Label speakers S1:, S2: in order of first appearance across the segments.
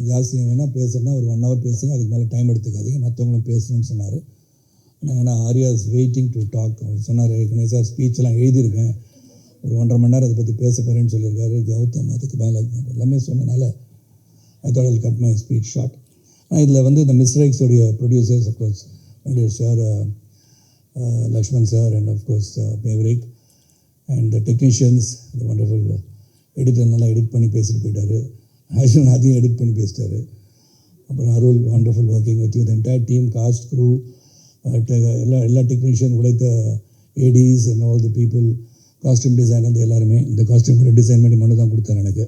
S1: ஜாஸ்தி வேணால் பேசுகிறேன்னா ஒரு 1 hour பேசுங்க, அதுக்கு மேலே டைம் எடுத்துக்காதீங்க, மற்றவங்களும் பேசணும்னு சொன்னார். ஏன்னா Arya is waiting to talk. அவர் சொன்னார், ஏற்கனவே சார் ஸ்பீச்செலாம் எழுதியிருக்கேன், ஒரு 1.5 மணி நேரம் அதை பற்றி பேச போகிறேன்னு சொல்லியிருக்காரு கௌதம். அதுக்கு மேலே எல்லாமே சொன்னனால I thought I'll cut my speech short. ஆனால் இதில் வந்து இந்த மிஸ்ரைக்ஸோடைய producers of course Venkatesh sir, Lakshman sir and of course Maverick and the technicians, the wonderful editor நல்லா எடிட் பண்ணி பேசிட்டு போயிட்டார். ஆக்சுவலி அதையும் எடிட் பண்ணி பேசிட்டாரு. அப்புறம் Arul, wonderful working with you, the entire team, cast, crew, எல்லா டெக்னீஷியன், உழைத்த ADs and all the people, costume design வந்து எல்லாருமே. இந்த காஸ்டியூம் கூட டிசைன் பண்ணி மனு தான் கொடுத்தாரு எனக்கு.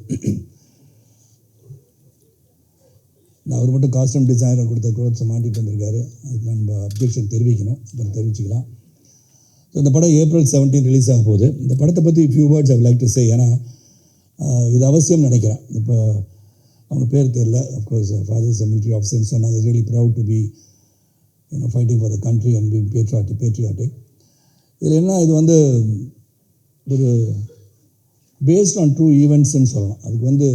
S1: நான் அவர் மட்டும் காஸ்டியூம் டிசைனர் கொடுத்த க்ளோத்ஸை மாட்டிகிட்டு வந்திருக்காரு. அதுக்கு நம்ம அப்ஜெக்ஷன் தெரிவிக்கணும், அப்புறம் தெரிவிச்சிக்கலாம். ஸோ இந்த படம் April 17 ரிலீஸ் ஆக போகுது. இந்த படத்தை பற்றி few words I like to say. ஏன்னா இது அவசியம் நினைக்கிறேன். இப்போ அவங்க பேர் தெரில, அஃப்கோர்ஸ் ஃபாதர் இஸ் மிலிட்ரி ஆஃபீஸர்னு சொன்னாங்க. Really proud to be fighting for the country and being patriotic. இதில் என்ன, இது வந்து ஒரு பேஸ்ட் ஆன் ட்ரூ ஈவெண்ட்ஸ்ன்னு சொல்லலாம். அதுக்கு வந்து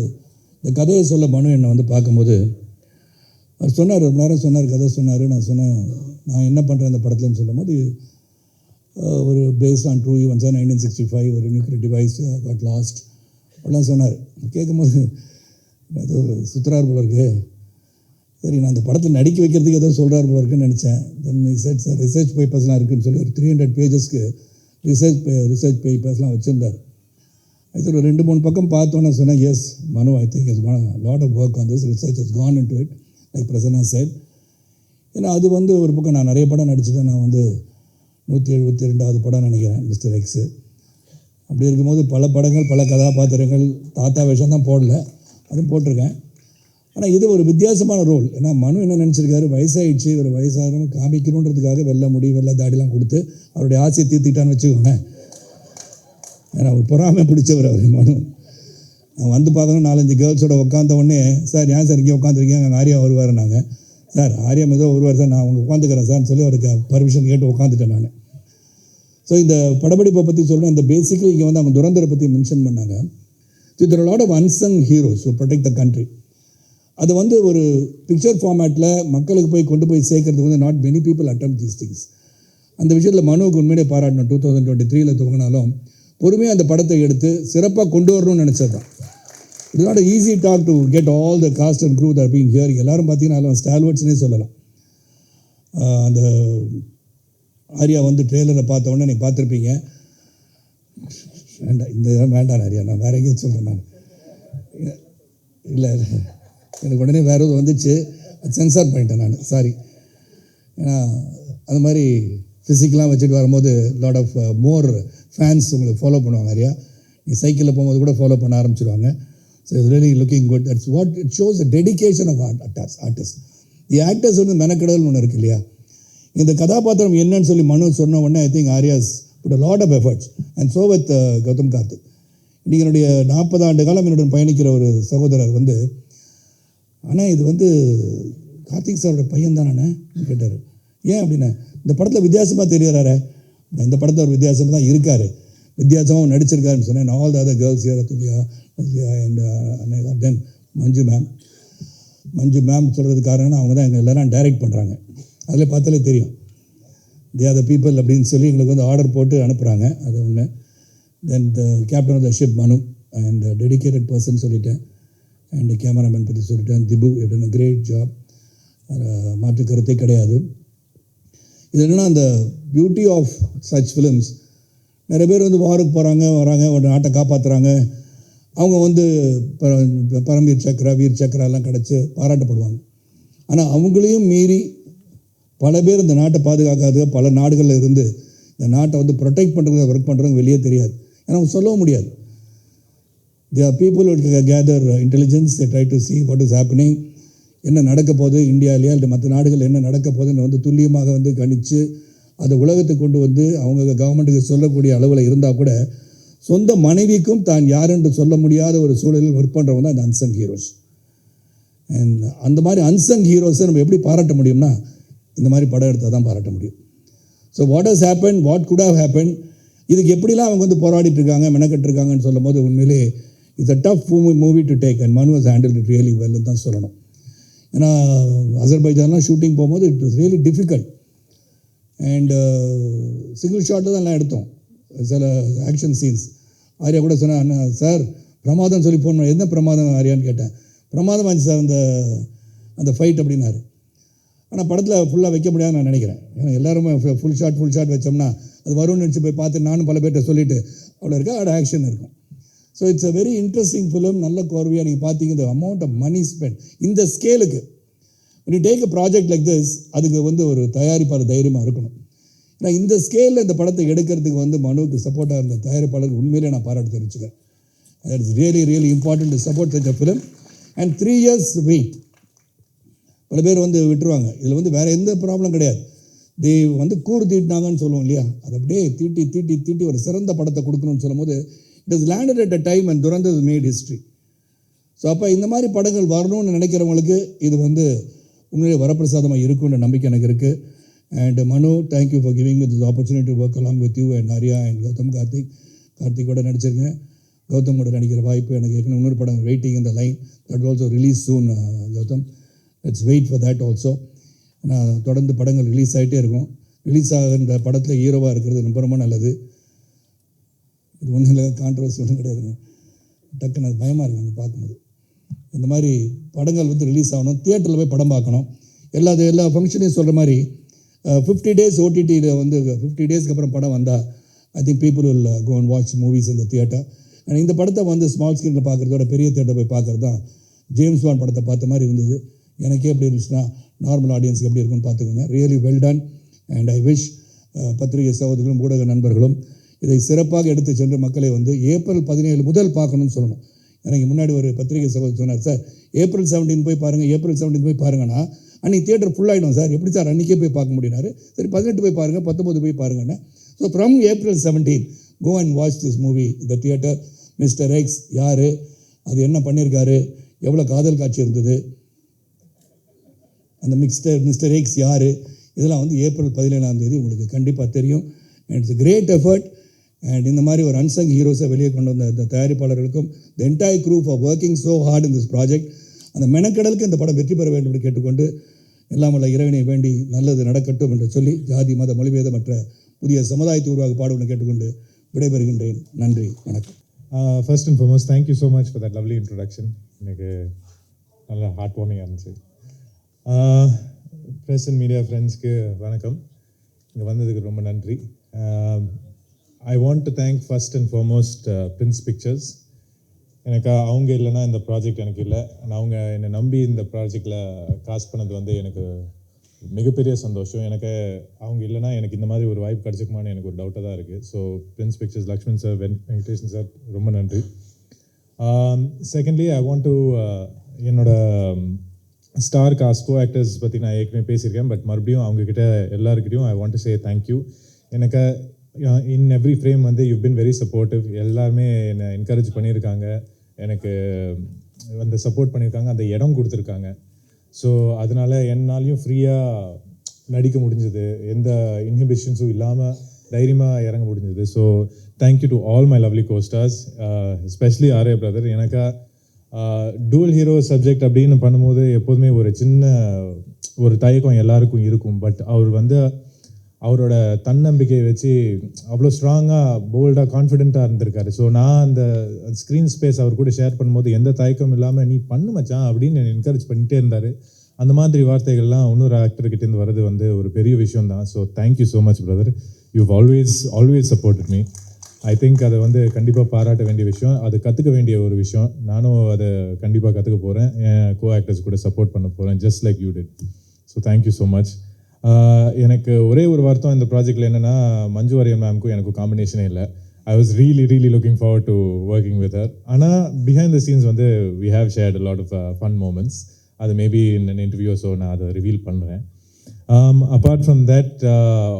S1: இந்த கதையை சொல்ல மனு என்னை வந்து பார்க்கும்போது அவர் சொன்னார், ரொம்ப நேரம் சொன்னார், கதை சொன்னார். நான் சொன்னேன் நான் என்ன பண்ணுறேன் இந்த படத்துலன்னு சொல்லும் போது, ஒரு பேஸ்ட் ஆன் ட்ரூ ஈவெண்ட்ஸ், 1965 ஒரு நியூக்ளியர் டிவைஸ் காட் லாஸ்ட் அப்படிலாம் சொன்னார். கேட்கும்போது ஏதோ சுற்றுறார் போல இருக்கு. சரி, நான் அந்த படத்தை நடிக்க வைக்கிறதுக்கு ஏதோ சொல்கிறார் போல இருக்குன்னு நினச்சேன். தென் ரிசர்ச் ரிசர்ச் பேப்பர்ஸ்லாம் இருக்குதுன்னு சொல்லி ஒரு 300 பேஜஸ்க்கு ரிசர்ச் பேப்பர்ஸ்லாம் வச்சுருந்தார். அது ஒரு 2-3 பக்கம் பார்த்தோன்னே சொன்னேன், yes Manu, I think is lot of work on this, research has gone into it like Prasanna said. ஏன்னா அது வந்து ஒரு பக்கம் நான் நிறைய படம் நடிச்சுட்டேன். நான் வந்து 172வது படம் நினைக்கிறேன் மிஸ்டர் எக்ஸு. அப்படி இருக்கும்போது பல படங்கள், பல கதாபாத்திரங்கள், தாத்தா வேஷம் தான் போடல, அதுவும் போட்டிருக்கேன். ஆனால் இது ஒரு வித்தியாசமான ரோல். ஏன்னா மனு என்ன நினச்சிருக்காரு, வயசாகிடுச்சு, ஒரு வயசாக காமிக்கணுன்றதுக்காக வெள்ளை முடி வெள்ளை தாடிலாம் கொடுத்து அவருடைய ஆசையை தீர்த்துக்கிட்டான்னு வச்சுக்கோங்க. ஏன்னா ஒரு பொறாமை பிடிச்சவர் அவர் மனு. நான் வந்து பார்க்கணும், 4-5 கேர்ள்ஸோட உட்காந்த உடனே, சார் ஏன் சார் இங்கே உட்காந்துருக்கீங்க, அங்கே ஆர்யா வருவார். நாங்கள் சார் ஆர்யா ஏதோ வருவார் சார், நான் அவங்க உட்காந்துக்கிறேன் சார்னு சொல்லி அவருக்கு பர்மிஷன் கேட்டு உட்காந்துட்டேன் நான். ஸோ இந்த படப்பிடிப்பை பற்றி சொல்கிறேன். இந்த பேசிக்கலி இங்கே வந்து அவங்க துரந்தரை பற்றி மென்ஷன் பண்ணாங்க. ஸோ இதில் lot of unsung heroes to protect the country. அது வந்து ஒரு பிக்சர் ஃபார்மேட்டில் மக்களுக்கு போய் கொண்டு போய் சேர்க்கறதுக்கு வந்து not many people attempt these things. அந்த விஷயத்தில் மனுவுக்கு உண்மையிலே பாராட்டணும். 2023 துவங்கினாலும் பொறுமையாக அந்த படத்தை எடுத்து சிறப்பாக கொண்டு வரணும்னு நினச்சது தான். It's not easy talk to get all the cast and crew that being here. எல்லாரும் பார்த்தீங்கன்னா ஸ்டால்வர்ட்ஸ்னே சொல்லலாம். அந்த ஆர்யா வந்து ட்ரெய்லரை பார்த்த உடனே நீங்கள் பார்த்துருப்பீங்க. வேண்டாம், இந்த இதெல்லாம் வேண்டாம் ஆர்யா, நான் வேறு எங்கேயும் சொல்கிறேன். நான் இல்லை, எனக்கு உடனே வேறு எதுவும் வந்துச்சு, சென்சார் பண்ணிட்டேன் நான், சாரி. ஏன்னா அந்த மாதிரி ஃபிசிக்கலாக வச்சுட்டு வரும்போது லாட் ஆஃப் மோர் ஃபேன்ஸ் உங்களுக்கு ஃபாலோ பண்ணுவாங்க. ஆர்யா நீ சைக்கிளில் போகும்போது கூட ஃபாலோ பண்ண ஆரம்பிச்சிடுவாங்க. So it's really looking good. That's what it shows the dedication of artist. The actors வந்து மெனக்கடல்னு ஒன்று இருக்குது இல்லையா. இந்த கதாபாத்திரம் என்னன்னு சொல்லி மனு சொன்ன உடனே I think Arya's put a lot of efforts and so with Gautham Karthik. இன்றைக்கி என்னுடைய 40 ஆண்டு காலம் என்னுடன் பயணிக்கிற ஒரு சகோதரர் வந்து, ஆனால் இது வந்து கார்த்திக் சாரோட பையன் தானே கேட்டார். ஏன் அப்படின்னா, இந்த படத்தில் வித்தியாசமாக தெரிகிறாரு. இந்த படத்தில் ஒரு வித்தியாசமாக தான் இருக்கார், வித்தியாசமாக நடிச்சிருக்காருன்னு சொன்னேன். All the other girls here, துல்லியா அண்ட் தென் மஞ்சு மேம் சொல்கிறது காரணம் அவங்க தான் எங்கள் எல்லோரும் டைரக்ட் பண்ணுறாங்க. அதில் பார்த்தாலே தெரியும் தே ஆர் த பீப்புள் அப்படின்னு சொல்லி எங்களுக்கு வந்து ஆர்டர் போட்டு அனுப்புகிறாங்க. அது ஒன்று. Then the captain of the ship Manu and dedicated person சொல்லிட்டேன். அண்ட் கேமராமேன் பற்றி சொல்லிட்டேன். Dibu it is a great job, மாற்று கருத்தே கிடையாது. இது என்னென்னா, அந்த பியூட்டி ஆஃப் சச் ஃபிலிம்ஸ், நிறைய பேர் வந்து வாருக்கு வராங்க, ஒரு நாட்டை காப்பாற்றுறாங்க. அவங்க வந்து பரம்வீர் சக்ரா, வீர் சக்ரா எல்லாம் கிடச்சி பாராட்டப்படுவாங்க. ஆனால் அவங்களையும் மீறி பல பேர் இந்த நாட்டை பாதுகாக்காத பல நாடுகளில் இருந்து இந்த நாட்டை வந்து ப்ரொடெக்ட் பண்ணுறது, ஒர்க் பண்ணுறவங்க வெளியே தெரியாது. ஏன்னா அவங்க சொல்லவும் முடியாது. There are people who gather intelligence, they try to see what is happening, என்ன நடக்க போகுது இந்தியாவிலேயே இல்லை மற்ற நாடுகள் என்ன நடக்க போகுதுன்னு வந்து துல்லியமாக வந்து கணித்து அதை உலகத்துக்கு கொண்டு வந்து அவங்க கவர்மெண்ட்டுக்கு சொல்லக்கூடிய அளவில் இருந்தால் கூட சொந்த மனைவிக்கும் தான் யார் என்று சொல்ல முடியாத ஒரு சூழலில் ஒர்க் பண்ணுறவங்க தான் இந்த அன்சங் ஹீரோஸ். அண்ட் அந்த மாதிரி அன்சங் ஹீரோஸை நம்ம எப்படி பாராட்ட முடியும்னா, இந்த மாதிரி படம் எடுத்தால் தான் பாராட்ட முடியும். So what has happen, what good have happen, இதுக்கு எப்படிலாம் அவங்க வந்து போராடிட்டு இருக்காங்க, மெனக்கட்டுருக்காங்கன்னு சொல்லும் போது உண்மையிலே it's a tough movie to take and Manu has handled it really வெல்னு தான் சொல்லணும். ஏன்னா அசர்பைஜான்லாம் ஷூட்டிங் போகும்போது it was really difficult. And single ஷாட்டில் தான் எல்லாம் எடுத்தோம் சில ஆக்ஷன் சீன்ஸ். ஆர்யா கூட சொன்னேன், சார் பிரமாதம் சொல்லி ஃபோன் பண்ண, என்ன பிரமாதம் ஆர்யான்னு கேட்டேன். பிரமாதம் ஆச்சு சார் அந்த ஃபைட் அப்படின்னாரு. ஆனால் படத்தில் ஃபுல்லாக வைக்க முடியாதுன்னு நான் நினைக்கிறேன். ஏன்னா எல்லாருமே ஃபுல் ஷாட் வச்சோம்னா அது வரும்னு நினச்சி போய் பார்த்து நானும் பல பேர்கிட்ட சொல்லிவிட்டு அவ்வளோ இருக்கா அதோட ஆக்ஷன் இருக்கும். So it's a very interesting film. நல்ல கோர்வையாக நீங்கள் பார்த்தீங்க. இந்த அமௌண்ட் ஆஃப் மணி ஸ்பெண்ட் இந்த ஸ்கேலுக்கு when you take a project like this, அதுக்கு ஒரு தயாரிப்பாளர் தைரியமாக இருக்கணும். ஏன்னா இந்த ஸ்கேலில் இந்த படத்தை எடுக்கிறதுக்கு மனுவுக்கு சப்போர்ட்டாக இருந்த தயாரிப்பாளருக்கு உண்மையிலே நான் பாராட்டு தெரிவிச்சுக்கிறேன். That is really important to support such a film. And 3 years wait. பல பேர் விட்டுருவாங்க. இதில் வேறு எந்த ப்ராப்ளம் கிடையாது. தே கூறு தீட்டினாங்கன்னு சொல்லுவோம் இல்லையா, அது அப்படியே தீட்டி ஒரு சிறந்த படத்தை கொடுக்கணும்னு சொல்லும் போது it is landed at a time and Durandhar mat history. So அப்போ இந்த மாதிரி படங்கள் வரணும்னு நினைக்கிறவங்களுக்கு இது உண்மையிலே வரப்பிரசாதமாக இருக்குன்ற நம்பிக்கை எனக்கு இருக்குது. And Manu, thank you for giving me this opportunity to work along with you and Arya and Gautham. கார்த்திகோட நடிச்சிருக்கேன். கௌதமோட நடிக்கிற வாய்ப்பு எனக்கு ஏற்கனவே இன்னொரு படம் வெயிட்டிங் இந்த line that also release soon. Gautham, let's wait for that also. நான் தொடர்ந்து படங்கள் ரிலீஸ் ஆகிட்டே இருக்கும். ரிலீஸ் ஆகின்ற படத்தில் ஹீரோவாக இருக்கிறது ரொம்ப ரொம்ப நல்லது. இது ஒன்றும் இல்லை, கான்ட்ரவர்சி ஒன்றும் கிடையாதுங்க. டக்குன்னு அது பயமாக இருக்குங்க பார்க்கும்போது. இந்த மாதிரி படங்கள் ரிலீஸ் ஆகணும், தியேட்டரில் போய் படம் பார்க்கணும். எல்லா ஃபங்க்ஷனையும் சொல்கிற மாதிரி 50 days ஓடிடியில் 50 daysக்கு அப்புறம் படம் வந்தால் I think people will go and watch movies இந்த தியேட்டர். அண்ட் இந்த படத்தை ஸ்மால் ஸ்க்ரீனில் பார்க்குறதோட பெரிய தியேட்டர் போய் பார்க்குறது தான் ஜேம்ஸ் பாண்ட் படத்தை பார்த்த மாதிரி இருந்தது. எனக்கே எப்படி இருந்துச்சுன்னா நார்மல் ஆடியன்ஸுக்கு எப்படி இருக்குன்னு பார்த்துக்கோங்க. Really well done. And I wish பத்திரிகை சகோதரர்களும் ஊடக நண்பர்களும் இதை சிறப்பாக எடுத்து சென்று மக்களை April 17 முதல் பார்க்கணும்னு சொல்லணும். எனக்கு முன்னாடி ஒரு பத்திரிகை சகோதரர் சொன்னார், சார் April 17 போய் பாருங்கள், April 17 போய் பாருங்கன்னா அன்றைக்கி தியேட்டர் ஃபுல்லாகிடும் சார், எப்படி சார் அன்றைக்கே போய் பார்க்க முடியினாரு. சரி 18 போய் பாருங்கள், 19 போய் பாருங்கன்னு. So from April 17 go and watch this movie இந்த தியேட்டர். மிஸ்டர் எக்ஸ் யார், அது என்ன பண்ணியிருக்காரு, எவ்வளோ காதல் காட்சி இருந்தது, அந்த மிஸ்டர் எக்ஸ் யார், இதெல்லாம் April 17 உங்களுக்கு கண்டிப்பாக தெரியும். And it's great effort. And இந்த மாதிரி ஒரு அன்சங் ஹீரோஸை வெளியே கொண்டு வந்த இந்த தயாரிப்பாளர்களுக்கும் the entire group of working so hard in this project. அந்த மெனக்கடலுக்கு இந்த படம் வெற்றி பெற வேண்டும் என்று கேட்டுக்கொண்டு எல்லாம் வல்ல இறைவனை வேண்டி நல்லது நடக்கட்டும் என்று சொல்லி ஜாதி மத மொழிபேத மற்ற புதிய சமுதாயத்தை உருவாக பாடுவதை கேட்டுக்கொண்டு விடைபெறுகின்றேன். நன்றி, வணக்கம்.
S2: First and foremost, thank you so much for that lovely introduction. எனக்கு நல்ல ஹார்ட் வார்மிங்காக இருந்துச்சு. ப்ரெஸ் அண்ட் மீடியா ஃப்ரெண்ட்ஸ்க்கு வணக்கம். இங்கே வந்ததுக்கு ரொம்ப நன்றி. I want to thank first and foremost Prince Pictures. எனக்கு அவங்க இல்லைன்னா இந்த ப்ராஜெக்ட் எனக்கு இல்லை. அவங்க என்னை நம்பி இந்த ப்ராஜெக்டில் காசு பண்ணது எனக்கு மிகப்பெரிய சந்தோஷம். எனக்கு அவங்க இல்லைனா எனக்கு இந்த மாதிரி ஒரு வாய்ப்பு கிடச்சிக்குமான்னு எனக்கு ஒரு டவுட்டாக தான் இருக்குது. So Prince Pictures Lakshman sir, Venkatesan sir, ரொம்ப நன்றி. செகண்ட்லி ஐ வாண்ட் டு என்னோட ஸ்டார் காஸ்ட் கோ ஆக்டர்ஸ் பற்றி நான் ஏற்கனவே பேசியிருக்கேன். பட் மறுபடியும் அவங்கக்கிட்ட எல்லாருக்கிட்டையும் I want to say thank you. எனக்கு in every frame you been very supportive. எல்லாருமே என்னை என்கரேஜ் பண்ணியிருக்காங்க, எனக்கு அந்த சப்போர்ட் பண்ணியிருக்காங்க, அந்த இடம் கொடுத்துருக்காங்க. ஸோ அதனால் என்னாலையும் ஃப்ரீயாக நடிக்க முடிஞ்சது, எந்த இன்ஹிபிஷன்ஸும் இல்லாமல் தைரியமாக இறங்க முடிஞ்சது. So thank you to all my lovely co-stars, especially Arya brother. எனக்கு டூவல் ஹீரோ சப்ஜெக்ட் அப்படின்னு பண்ணும்போது எப்போதுமே ஒரு சின்ன ஒரு தயக்கம் எல்லாருக்கும் இருக்கும். பட் அவர் அவரோட தன்னம்பிக்கையை வச்சு அவ்வளோ ஸ்ட்ராங்காக, போல்டாக, கான்ஃபிடென்ட்டாக இருந்திருக்காரு. ஸோ நான் அந்த ஸ்க்ரீன் ஸ்பேஸ் அவர் கூட ஷேர் பண்ணும்போது எந்த தயக்கம் இல்லாமல் நீ பண்ணு மச்சான் அப்படின்னு என்கரேஜ் பண்ணிகிட்டே இருந்தார். அந்த மாதிரி வார்த்தைகள்லாம் இன்னொரு ஆக்டர்கிட்டேருந்து வர்றது ஒரு பெரிய விஷயம் தான். So thank you so much brother. You always supported me. I think அதை கண்டிப்பாக பாராட்ட வேண்டிய விஷயம், அது கற்றுக்க வேண்டிய ஒரு விஷயம். நானும் அதை கண்டிப்பாக கற்றுக்க போகிறேன், என் கோ ஆக்டர்ஸ் கூட சப்போர்ட் பண்ண போகிறேன், just like you did. So thank you so much. எனக்கு ஒரே ஒரு வருத்தம் இந்த ப்ராஜெக்டில் என்னென்னா, மஞ்சு வாரியர் மேம்க்கும் எனக்கும் காம்பினேஷனே இல்லை. I was really looking forward to working with her. ஆனால் behind the scenes we have shared a lot of fun moments. அது மேபி இன் இன்டர்வியூ, ஸோ நான் அதை ரிவீல் பண்ணுறேன். Apart from that,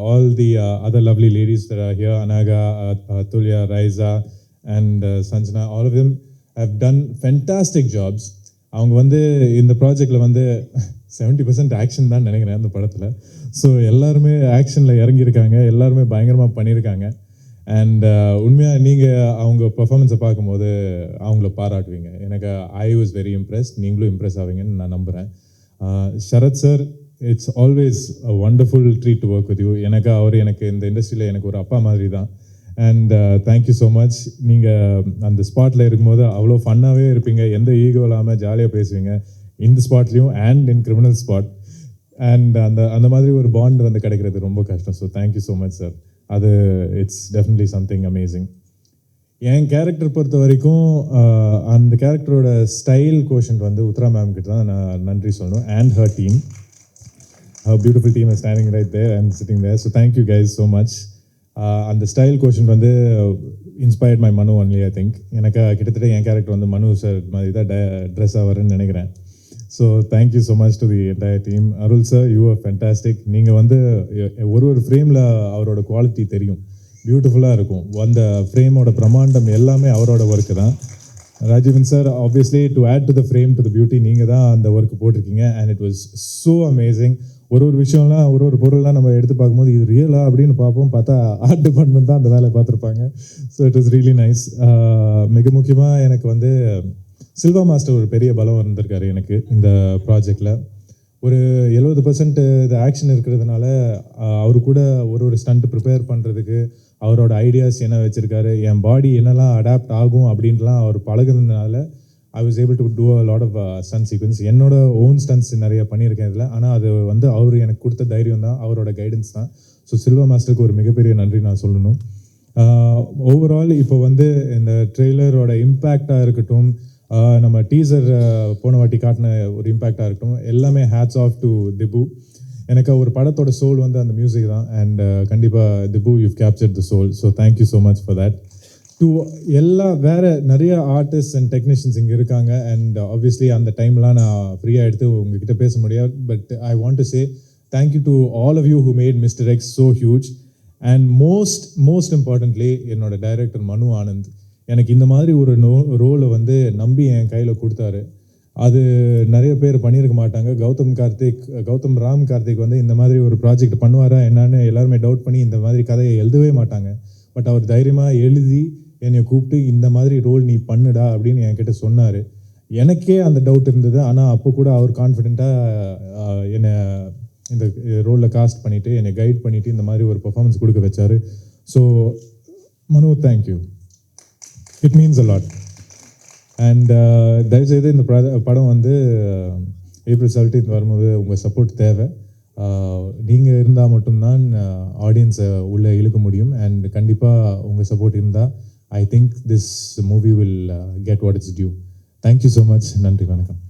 S2: all the other lovely ladies that are here, Anaga, Tulya, Raiza and Sanjana, all of them have done fantastic jobs. அவங்க இந்த ப்ராஜெக்டில் 70% action தான் நினைக்கிறேன் அந்த படத்தில். ஸோ எல்லாருமே ஆக்ஷனில் இறங்கியிருக்காங்க, எல்லாருமே பயங்கரமாக பண்ணியிருக்காங்க. அண்ட் உண்மையாக நீங்கள் அவங்க பர்ஃபார்மன்ஸை பார்க்கும்போது அவங்கள பாராட்டுவீங்க. எனக்கு ஐ வாஸ் வெரி இம்ப்ரெஸ்ட். நீங்களும் இம்ப்ரெஸ் ஆவீங்கன்னு நான் நம்புகிறேன். Sharath sir, it's always a wonderful treat to work with you. எனக்கு இந்த இண்டஸ்ட்ரியில் எனக்கு ஒரு அப்பா மாதிரி தான். And thank you so much. நீங்கள் அந்த ஸ்பாட்டில் இருக்கும்போது அவ்வளோ ஃபன்னாகவே இருப்பீங்க, எந்த ஈகோ இல்லாமல் ஜாலியாக பேசுவீங்க, இந்த ஸ்பாட்லேயும் and in criminal spot. And அந்த மாதிரி ஒரு பாண்ட் வந்து கிடைக்கிறது ரொம்ப கஷ்டம். So thank you so much sir. அது இட்ஸ் டெஃபினெட்லி சம்திங் அமேசிங். என் கேரக்டர் பொறுத்த வரைக்கும் அந்த கேரக்டரோட ஸ்டைல் கோஷன்ட் வந்து உத்ரா மேம் கிட்ட தான் நான் நன்றி சொல்லணும். And her team, her beautiful team is standing right there and sitting there. So thank you guys so much. அந்த ஸ்டைல் கோஷன்ட் வந்து inspired my Manu only. I think எனக்கு கிட்டத்தட்ட என் கேரக்டர் வந்து மனு சார் மாதிரி தான் ட்ரெஸ் ஆகிறேன்னு நினைக்கிறேன். So thank you so much to the entire team. Arul sir, you are fantastic. நீங்கள் வந்து ஒரு ஃப்ரேமில் அவரோட குவாலிட்டி தெரியும், பியூட்டிஃபுல்லாக இருக்கும். அந்த ஃப்ரேமோட பிரம்மாண்டம் எல்லாமே அவரோட ஒர்க்கு தான். Rajeevan sir, obviously to add to the frame to the beauty நீங்கள் தான் அந்த ஒர்க் போட்டிருக்கீங்க. And it was so amazing. ஒரு விஷயம்லாம் ஒரு பொருள்லாம் நம்ம எடுத்து பார்க்கும்போது இது ரியலா அப்படின்னு பார்ப்போம், பார்த்தா ஆர்ட் டிபார்ட்மெண்ட் தான் அந்த வேலையை பார்த்துருப்பாங்க. So it was really nice. மிக முக்கியமாக எனக்கு வந்து சில்வா மாஸ்டர் ஒரு பெரிய பலம் இருந்திருக்காரு எனக்கு இந்த ப்ராஜெக்டில். ஒரு 70% இது ஆக்ஷன் இருக்கிறதுனால அவரு கூட ஒரு ஸ்டண்ட் ப்ரிப்பேர் பண்ணுறதுக்கு அவரோட ஐடியாஸ் என்ன வச்சுருக்காரு, என் பாடி என்னெல்லாம் அடாப்ட் ஆகும் அப்படின்ட்டுலாம் அவர் பழகுனதுனால I was able to do a lot of stunt sequence. என்னோட ஓன் ஸ்டன்ட்ஸ் நிறைய பண்ணியிருக்கேன் இதில். ஆனால் அது வந்து அவர் எனக்கு கொடுத்த தைரியம் தான், அவரோட கைடன்ஸ் தான். ஸோ சில்வா மாஸ்டருக்கு ஒரு மிகப்பெரிய நன்றி நான் சொல்லணும். ஓவரால் இப்போ வந்து இந்த ட்ரெய்லரோட இம்பேக்டாக இருக்கட்டும், நம்ம டீசர் போன வாட்டி காட்டின ஒரு இம்பேக்டாக இருக்கட்டும், எல்லாமே ஹேட்ஸ் ஆஃப் டு திபு. எனக்கு ஒரு படத்தோட சோல் வந்து அந்த மியூசிக் தான். அண்ட் கண்டிப்பாக Dibu, you captured the soul. So thank you so much for that. To வேறு நிறைய ஆர்டிஸ்ட் அண்ட் டெக்னீஷியன்ஸ் இங்கே இருக்காங்க. அண்ட் ஆப்வியஸ்லி அந்த டைம்லாம் நான் ஃப்ரீயாக எடுத்து உங்ககிட்ட பேச முடியாது. But I want to say thank you to all of you who made mister X so huge. And most importantly என்னோட டைரக்டர் மனு ஆனந்த் எனக்கு இந்த மாதிரி ஒரு ரோலை வந்து நம்பி என் கையில் கொடுத்தாரு. அது நிறைய பேர் பண்ணியிருக்க மாட்டாங்க. கௌதம் ராம் கார்த்திக் வந்து இந்த மாதிரி ஒரு ப்ராஜெக்ட் பண்ணுவாரா என்னன்னு எல்லாருமே டவுட் பண்ணி இந்த மாதிரி கதையை எழுதவே மாட்டாங்க. பட் அவர் தைரியமாக எழுதி என்னை கூப்பிட்டு இந்த மாதிரி ரோல் நீ பண்ணுடா அப்படின்னு என்கிட்ட சொன்னார். எனக்கே அந்த டவுட் இருந்தது. ஆனால் அப்போ கூட அவர் கான்ஃபிடென்ட்டாக என்னை இந்த ரோலில் காஸ்ட் பண்ணிவிட்டு என்னை கைட் பண்ணிவிட்டு இந்த மாதிரி ஒரு பெர்ஃபார்மன்ஸ் கொடுக்க வச்சார். ஸோ மனு, thank you. It means a lot. And தயவுசெய்து இந்த படம் வந்து April 17 வரும்போது உங்கள் சப்போர்ட் தேவை. நீங்கள் இருந்தால் மட்டும்தான் ஆடியன்ஸை உள்ளே இழுக்க முடியும். அண்ட் கண்டிப்பாக உங்கள் சப்போர்ட் இருந்தால் I think this movie will get what it's due. Thank you so much. நன்றி, வணக்கம்.